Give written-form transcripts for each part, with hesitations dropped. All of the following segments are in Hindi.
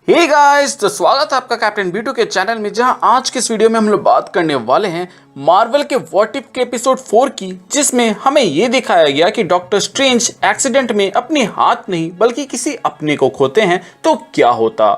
हे गाइस, तो स्वागत है आपका कैप्टन B2 के चैनल में, जहां आज के इस वीडियो में हम लोग बात करने वाले हैं मार्वल के व्हाट इफ के एपिसोड 4 की, जिसमें हमें ये दिखाया गया कि डॉक्टर स्ट्रेंज एक्सीडेंट में अपने हाथ नहीं बल्कि किसी अपने को खोते हैं तो क्या होता।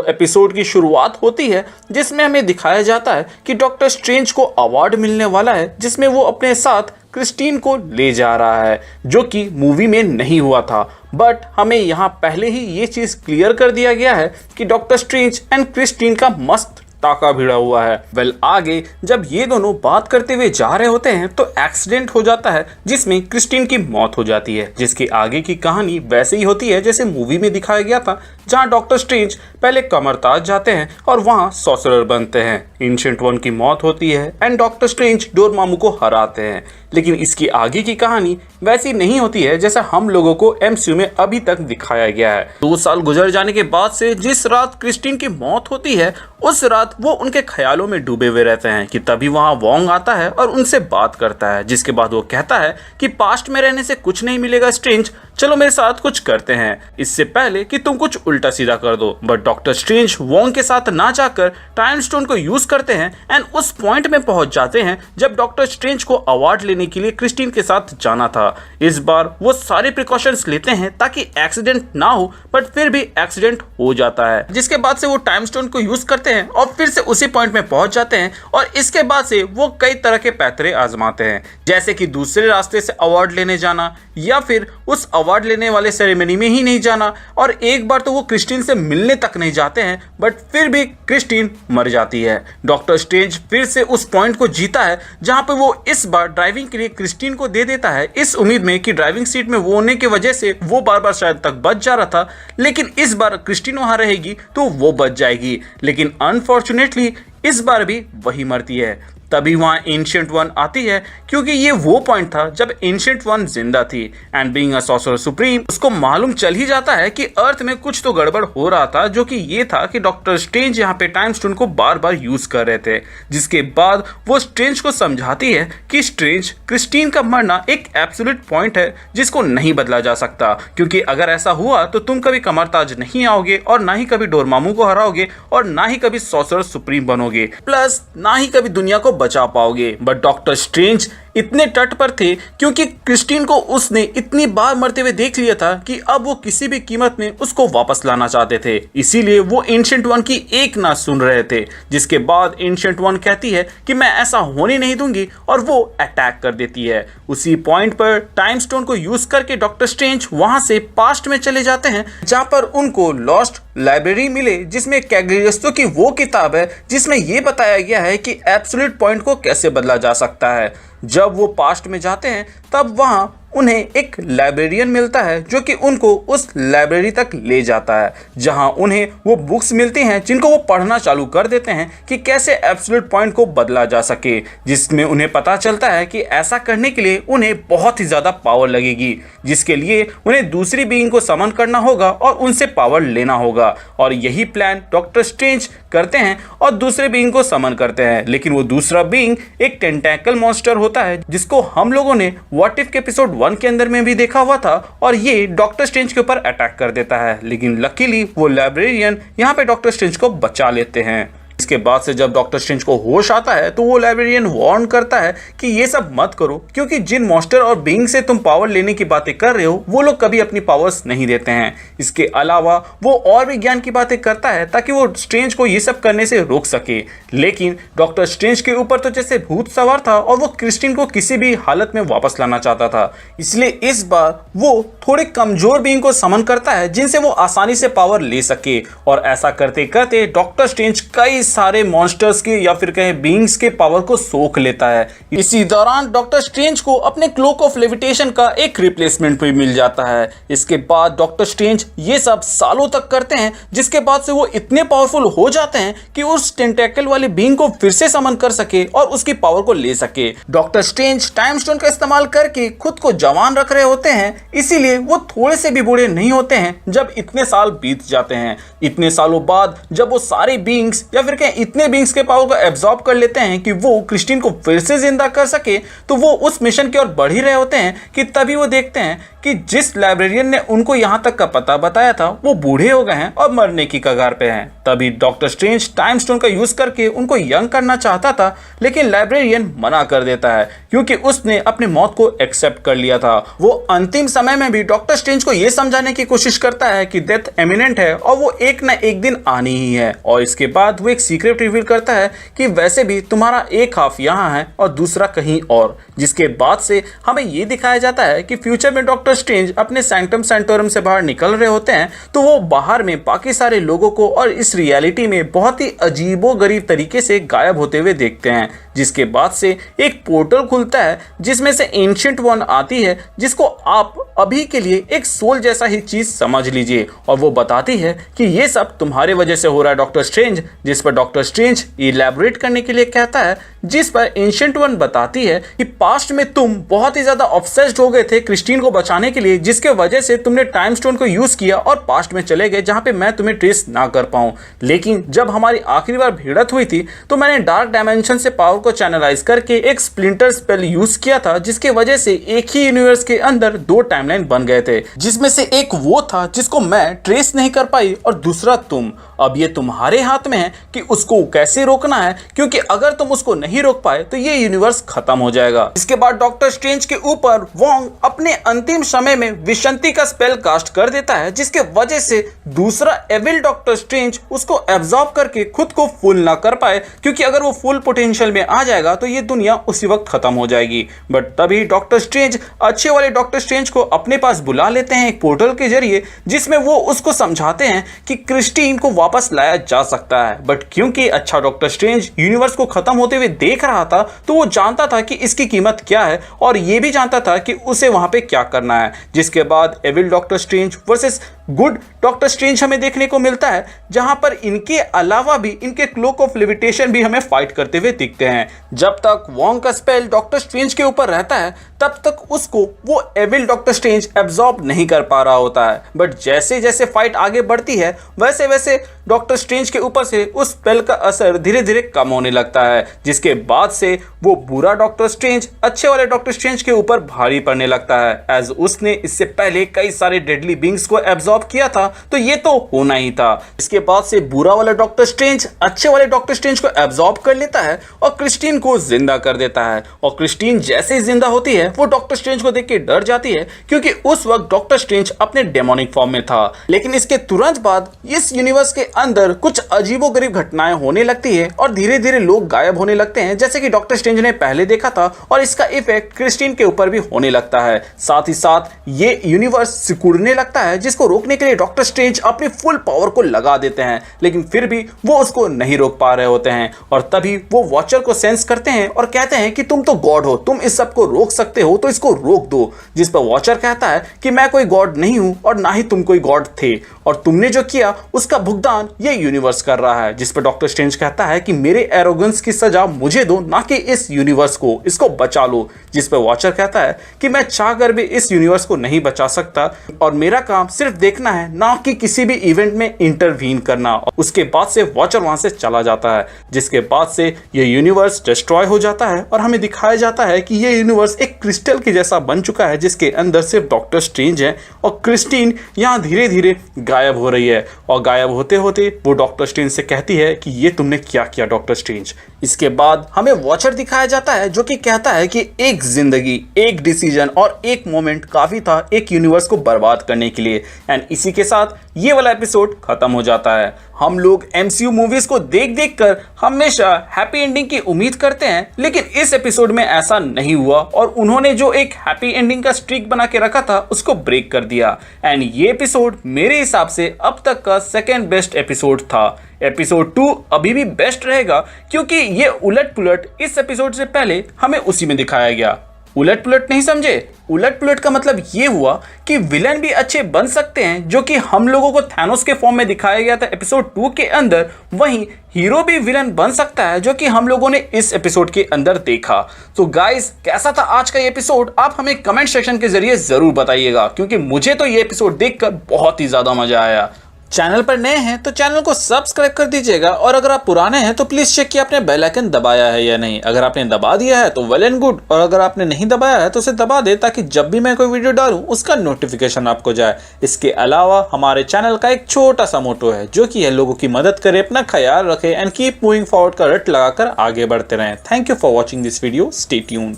एपिसोड की शुरुआत होती है जिसमें हमें दिखाया जाता है कि डॉक्टर स्ट्रेंज को अवार्ड मिलने वाला है, जिसमें वो अपने साथ क्रिस्टीन को ले जा रहा है, जो कि मूवी में नहीं हुआ था। बट हमें यहाँ पहले ही ये चीज़ क्लियर कर दिया गया है कि डॉक्टर स्ट्रेंज एंड क्रिस्टीन का मस्त टाका भिड़ा हुआ है। आगे जब ये दोनों बात करते हुए जा रहे होते हैं तो एक्सीडेंट हो जाता है जिसमें क्रिस्टीन की मौत हो जाती है, जिसकी आगे की कहानी वैसे ही होती है जैसे मूवी में दिखाया गया था, जहां डॉक्टर स्ट्रेंज पहले कमरताज जाते हैं और वहां सॉर्सरर बनते हैं। एंशिएंट वन की मौत होती है एंड डॉक्टर स्ट्रेंज डोरमामू को हराते हैं, लेकिन इसकी आगे की कहानी वैसी नहीं होती है जैसा हम लोगों को MCU में अभी तक दिखाया गया है। 2 साल गुजर जाने के बाद से जिस रात क्रिस्टीन की मौत होती है, उस रात वो उनके ख्यालों में डूबे हुए रहते हैं कि तभी वहां वोंग आता है और उनसे बात करता है, जिसके बाद वो कहता है कि पास्ट में रहने से कुछ नहीं मिलेगा स्ट्रेंज, चलो मेरे साथ कुछ करते हैं, इससे पहले कि तुम कुछ उल्टा सीधा कर दो। बट डॉक्टर स्ट्रेंज वोंग के साथ ना जाकर टाइम स्टोन को यूज करते हैं एंड उस पॉइंट में पहुंच जाते हैं जब डॉक्टर स्ट्रेंज को अवार्ड लेने के लिए क्रिस्टीन के साथ जाना था। इस बार वो सारे प्रिकॉशंस लेते हैं ताकि एक्सीडेंट ना हो, बट फिर भी एक्सीडेंट हो जाता है, जिसके बाद से वो टाइम स्टोन को यूज करते हैं और फिर से उसी पॉइंट में पहुंच जाते हैं। और इसके बाद से वो कई तरह के पैतरे आजमाते हैं, जैसे कि दूसरे रास्ते से अवार्ड लेने जाना या फिर उस अवार्ड लेने वाले सेरेमनी में ही नहीं जाना। और एक बार तो वो क्रिस्टीन से मिलने तक नहीं जाते हैं, बट फिर भी क्रिस्टीन मर जाती है। डॉक्टर स्ट्रेंज फिर से उस पॉइंट को जीता है जहां पे वो इस बार ड्राइविंग के लिए क्रिस्टीन को दे देता है, इस उम्मीद में कि ड्राइविंग सीट में वो होने की वजह से वो बार बार शायद तक बच जा रहा था, लेकिन इस बार क्रिस्टीन वहां रहेगी तो वो बच जाएगी। लेकिन अनफॉर्चुनेटली इस बार भी वही मरती है। तभी वहां एंशिएंट वन आती है, क्योंकि ये वो पॉइंट था जब एंशिएंट वन जिंदा थी and being a sorcerer supreme, उसको मालूम चल ही जाता है कि अर्थ में कुछ तो गड़बड़ हो रहा था, जो कि ये था कि डॉक्टर स्ट्रेंज यहाँ पे टाइम स्टोन को बार बार यूज कर रहे थे। जिसके बाद वो स्ट्रेंज को समझाती है कि स्ट्रेंज, क्रिस्टीन का मरना एक एब्सोल्यूट पॉइंट है जिसको नहीं बदला जा सकता, क्योंकि अगर ऐसा हुआ तो तुम कभी कमरताज नहीं आओगे और ना ही कभी डोरमामू को हराओगे और ना ही कभी सॉर्सरर सुप्रीम बनोगे, प्लस ना ही कभी दुनिया को बचा पाओगे। बट डॉक्टर स्ट्रेंज इतने तट पर थे क्योंकि क्रिस्टीन को उसने इतनी बार मरते हुए देख लिया था कि अब वो किसी भी कीमत में उसको वापस लाना चाहते थे, इसीलिए वो एंशिएंट वन की एक ना सुन रहे थे। जिसके बाद एंशिएंट वन कहती है कि मैं ऐसा होने नहीं दूंगी और वो अटैक कर देती है। उसी पॉइंट पर टाइम स्टोन को यूज करके डॉक्टर स्ट्रेंज वहां से पास्ट में चले जाते हैं, जहां पर उनको लॉस्ट लाइब्रेरी मिले, जिसमें कैग्लियोस्टो की वो किताब है जिसमें यह बताया गया है कि एब्सोल्यूट पॉइंट को कैसे बदला जा सकता है। जब वो पास्ट में जाते हैं तब वहां उन्हें एक लाइब्रेरियन मिलता है जो कि उनको उस लाइब्रेरी तक ले जाता है, जहां उन्हें वो बुक्स मिलती हैं जिनको वो पढ़ना चालू कर देते हैं कि कैसे एब्सोल्यूट पॉइंट को बदला जा सके, जिसमें उन्हें पता चलता है कि ऐसा करने के लिए उन्हें बहुत ही ज़्यादा पावर लगेगी, जिसके लिए उन्हें दूसरी बीइंग को समन करना होगा और उनसे पावर लेना होगा। और यही प्लान डॉक्टर स्ट्रेंज करते हैं और दूसरे बीइंग को समन करते हैं, लेकिन वो दूसरा बीइंग एक टेंटैकल मॉन्स्टर होता है, जिसको हम लोगों ने व्हाट इफ के एपिसोड 1 के अंदर में भी देखा हुआ था, और ये डॉक्टर स्ट्रेंज के ऊपर अटैक कर देता है। लेकिन लकीली वो लाइब्रेरियन यहाँ पे डॉक्टर स्ट्रेंज को बचा लेते हैं। इसके बाद से जब डॉक्टर स्ट्रेंज को होश आता है तो वो लाइब्रेरियन वार्न करता है कि ये सब मत करो, क्योंकि जिन मॉन्स्टर और बीइंग से तुम पावर लेने की बातें कर रहे हो वो लोग कभी अपनी पावर्स नहीं देते हैं। इसके अलावा वो और भी ज्ञान की बातें करता है ताकि वो स्ट्रेंज को ये सब करने से रोक सके, लेकिन डॉक्टर स्ट्रेंज के ऊपर तो जैसे भूत सवार था और वो क्रिस्टीन को किसी भी हालत में वापस लाना चाहता था। इसलिए इस बार वो थोड़े कमजोर बीइंग को समन करता है जिनसे वो आसानी से पावर ले सके, और ऐसा करते करते डॉक्टर स्ट्रेंज कई सारे मॉन्स्टर्स के या फिर कहें बीइंग्स के पावर को सोख लेता है। इसी दौरान डॉक्टर स्ट्रेंज को अपने क्लोक ऑफ लेविटेशन का एक रिप्लेसमेंट भी मिल जाता है। इसके बाद डॉक्टर स्ट्रेंज ये सब सालों तक करते हैं, जिसके बाद से वो इतने पावरफुल हो जाते हैं कि उस टेंटेकल वाले बीइंग को फिर से समन कर सके और उसकी पावर को ले सके। डॉक्टर स्ट्रेंज टाइम स्टोन का इस्तेमाल करके खुद को जवान रख रहे होते हैं, इसीलिए वो थोड़े से भी बूढ़े नहीं होते हैं जब इतने साल बीत जाते हैं। इतने सालों बाद जब वो सारे बीइंग्स या फिर के इतने बींग्स के पावर को एब्जॉर्ब कर लेते हैं कि वो क्रिस्टीन को फिर से जिंदा कर सके, तो वो उस मिशन की ओर बढ़ ही रहे होते हैं कि तभी वो देखते हैं कि जिस लाइब्रेरियन ने उनको यहाँ तक का पता बताया था वो बूढ़े हो गए हैं और मरने की कगार पे हैं। तभी डॉक्टर स्ट्रेंज टाइम स्टोन का यूज करके उनको यंग करना चाहता था, लेकिन लाइब्रेरियन मना कर देता है क्योंकि उसने अपनी मौत को एक्सेप्ट कर लिया था। वो अंतिम समय में भी डॉक्टर स्ट्रेंज को यह समझाने की कोशिश करता है कि डेथ इमिनेंट है और वो एक न एक दिन आनी ही है। और इसके बाद वो एक सीक्रेट रिवील करता है कि वैसे भी तुम्हारा एक हाफ यहाँ है और दूसरा कहीं और, जिसके बाद से हमें ये दिखाया जाता है कि फ्यूचर में डॉक्टर स्ट्रेंज अपने सैंक्टम सैंटोरम से बाहर निकल रहे होते हैं, तो वो बाहर में बाकी सारे लोगों को और इस रियलिटी में बहुत ही अजीबोगरीब तरीके से गायब होते हुए देखते हैं। जिसके बाद से एक पोर्टल खुलता है जिसमें से एंशिएंट वन आती है, जिसको आप अभी के लिए एक सोल जैसा ही चीज समझ लीजिए, और वो बताती है कि ये सब तुम्हारे वजह से हो रहा है डॉक्टर स्ट्रेंज। जिस पर डॉक्टर स्ट्रेंज इलैबोरेट करने के लिए कहता है, जिस पर एंशिएंट वन बताती है कि पास्ट में तुम बहुत ही ज्यादा ऑब्सेस्ड हो गए थे क्रिस्टीन को बचाने के लिए, जिसके वजह से तुमने टाइम स्टोन को यूज किया और पास्ट में चले गए जहां पे मैं तुम्हें ट्रेस ना कर पाऊं। लेकिन जब हमारी आखिरी बार भिड़त हुई थी तो मैंने डार्क डायमेंशन से पावर को चैनलाइज करके एक स्प्लिंटर स्पेल यूज किया था, जिसके वजह से एक ही यूनिवर्स के अंदर दो टाइमलाइन बन गए थे, जिसमें से एक वो था जिसको मैं ट्रेस नहीं कर पाई और दूसरा तुम। अब ये तुम्हारे हाथ में है कि उसको कैसे रोकना है, क्योंकि अगर तुम उसको नहीं रोक पाए तो ये यूनिवर्स खत्म हो जाएगा। इसके बाद डॉक्टर स्ट्रेंज के ऊपर वोंग अपने अंतिम समय में विशंति का स्पेल कास्ट कर देता है, जिसके वजह से दूसरा एविल डॉक्टर स्ट्रेंज उसको एब्जॉर्ब करके खुद को फुल ना कर पाए, क्योंकि अगर वो फुल पोटेंशियल में आ जाएगा तो ये दुनिया उसी वक्त खत्म हो जाएगी। बट तभी डॉक्टर स्ट्रेंज अच्छे वाले डॉक्टर स्ट्रेंज को अपने पास बुला लेते हैं एक पोर्टल के जरिए, जिसमें वो उसको समझाते हैं कि क्रिस्टीन को वापस लाया जा सकता है। बट क्योंकि अच्छा डॉक्टर स्ट्रेंज यूनिवर्स को खत्म होते हुए देख रहा था, तो वो जानता था कि इसकी कीमत क्या है और ये भी जानता था कि उसे वहां पे क्या करना है। जिसके बाद evil doctor strange versus good doctor strange हमें देखने को मिलता है, जहां पर इनके अलावा भी इनके क्लोक ऑफ लिविटेशन भी हमें फाइट करते हुए दिखते हैं। जब तक वोंग का स्पेल डॉक्टर स्ट्रेंज के ऊपर रहता है तब तक उसको वो एविल डॉक्टर स्ट्रेंज एब्जॉर्ब नहीं कर पा रहा होता है। बट जैसे जैसे फाइट आगे बढ़ती है वैसे वैसे डॉक्टर स्ट्रेंज के ऊपर से उस स्पेल का असर धीरे धीरे कम होने लगता है, जिसके बाद से वो बुरा डॉक्टर स्ट्रेंज अच्छे वाले डॉक्टर स्ट्रेंज के ऊपर भारी पड़ने लगता है, एज उसने इससे पहले कई सारे डेडली बींग्स को एब्जॉर्ब किया था, तो ये तो होना ही था। इसके बाद से बुरा वाला डॉक्टर स्ट्रेंज अच्छे वाले डॉक्टर स्ट्रेंज को एब्जॉर्ब कर लेता है और क्रिस्टीन को जिंदा कर देता है। और क्रिस्टीन जैसे ही जिंदा होती है वो डॉक्टर स्ट्रेंज को देख के डर जाती है, क्योंकि उस वक्त डॉक्टर स्ट्रेंज अपने डेमोनिक फॉर्म में था। लेकिन इसके तुरंत बाद इस यूनिवर्स के अंदर कुछ अजीबोगरीब घटनाएं होने लगती है और धीरे धीरे लोग गायब होने लगते हैं, जैसे कि डॉक्टर स्ट्रेंज ने पहले देखा था, और इसका इफेक्ट क्रिस्टीन के ऊपर भी होने लगता है। साथ ही साथ ये यूनिवर्स सिकुड़ने लगता है, जिसको रोकने के लिए डॉक्टर स्ट्रेंज अपनी फुल पावर को लगा देते हैं, लेकिन फिर भी वो उसको नहीं रोक पा रहे होते हैं। और तभी वो वॉचर को सेंस करते हैं और कहते हैं कि तुम तो गॉड हो, तुम इस सब को रोक सकते हो, तो इसको रोक दो। जिस पर वॉचर कहता है कि मैं कोई गॉड नहीं हूं और ना ही तुम कोई गॉड थे, और तुमने जो किया उसका भुगतान ये यूनिवर्स कर रहा है। जिस पर डॉक्टर स्ट्रेंज कहता है कि मेरे एरोगेंस की सजा मुझे दो, ना कि इस यूनिवर्स को, इसको बचा लो। जिस पर वॉचर कहता है कि मैं चाहकर भी इस यूनिवर्स को नहीं बचा सकता और मेरा काम सिर्फ देखना है, ना कि किसी भी इवेंट में इंटरवीन करना। और उसके बाद से वॉचर वहां से चला जाता है, जिसके बाद से ये यूनिवर्स डिस्ट्रॉय हो जाता है और हमें दिखाया जाता है कि ये यूनिवर्स एक क्रिस्टल के जैसा बन चुका है, जिसके अंदर सिर्फ डॉक्टर स्ट्रेंज है और क्रिस्टीन यहाँ धीरे धीरे गायब हो रही है। और गायब होते होते वो डॉक्टर स्ट्रेंज से कहती है कि ये तुमने क्या किया डॉक्टर स्ट्रेंज। इसके बाद हमें वॉचर दिखाया जाता है जो कि कहता है कि एक जिंदगी, एक डिसीजन और एक मोमेंट काफी था एक यूनिवर्स को बर्बाद करने के लिए। एंड इसी के साथ ये वाला एपिसोड खत्म हो जाता है। हम लोग MCU मूवीज को देख देख कर हमेशा हैप्पी एंडिंग की उम्मीद करते हैं, लेकिन इस एपिसोड में ऐसा नहीं हुआ और उन्होंने जो एक हैप्पी एंडिंग का स्ट्रीक बना के रखा था उसको ब्रेक कर दिया। एंड ये एपिसोड मेरे हिसाब से अब तक का सेकंड बेस्ट एपिसोड था। एपिसोड 2 अभी भी बेस्ट रहेगा, क्योंकि ये उलट पुलट इस एपिसोड से पहले हमें उसी में दिखाया गया। उलट पुलट नहीं समझे? उलट पुलट का मतलब ये हुआ कि विलन भी अच्छे बन सकते हैं, जो कि हम लोगों को थैनोस के फॉर्म में दिखाया गया था एपिसोड 2 के अंदर। वहीं हीरो भी विलन बन सकता है, जो कि हम लोगों ने इस एपिसोड के अंदर देखा। तो गाइस, कैसा था आज का ये एपिसोड? आप हमें कमेंट सेक्शन के जरिए जरूर बताइएगा, क्योंकि मुझे तो ये एपिसोड देखकर बहुत ही ज्यादा मजा आया। चैनल पर नए हैं तो चैनल को सब्सक्राइब कर दीजिएगा, और अगर आप पुराने हैं तो प्लीज चेक कि आपने बेल आइकन दबाया है या नहीं। अगर आपने दबा दिया है तो वेल एंड गुड, और अगर आपने नहीं दबाया है तो उसे दबा दे, ताकि जब भी मैं कोई वीडियो डालूं उसका नोटिफिकेशन आपको जाए। इसके अलावा हमारे चैनल का एक छोटा सा मोटो है, जो कि है लोगों की मदद करे, अपना ख्याल रखे एंड कीप मूविंग फॉरवर्ड का रट लगाकर आगे बढ़ते रहें। Thank you for watching this video, stay tuned.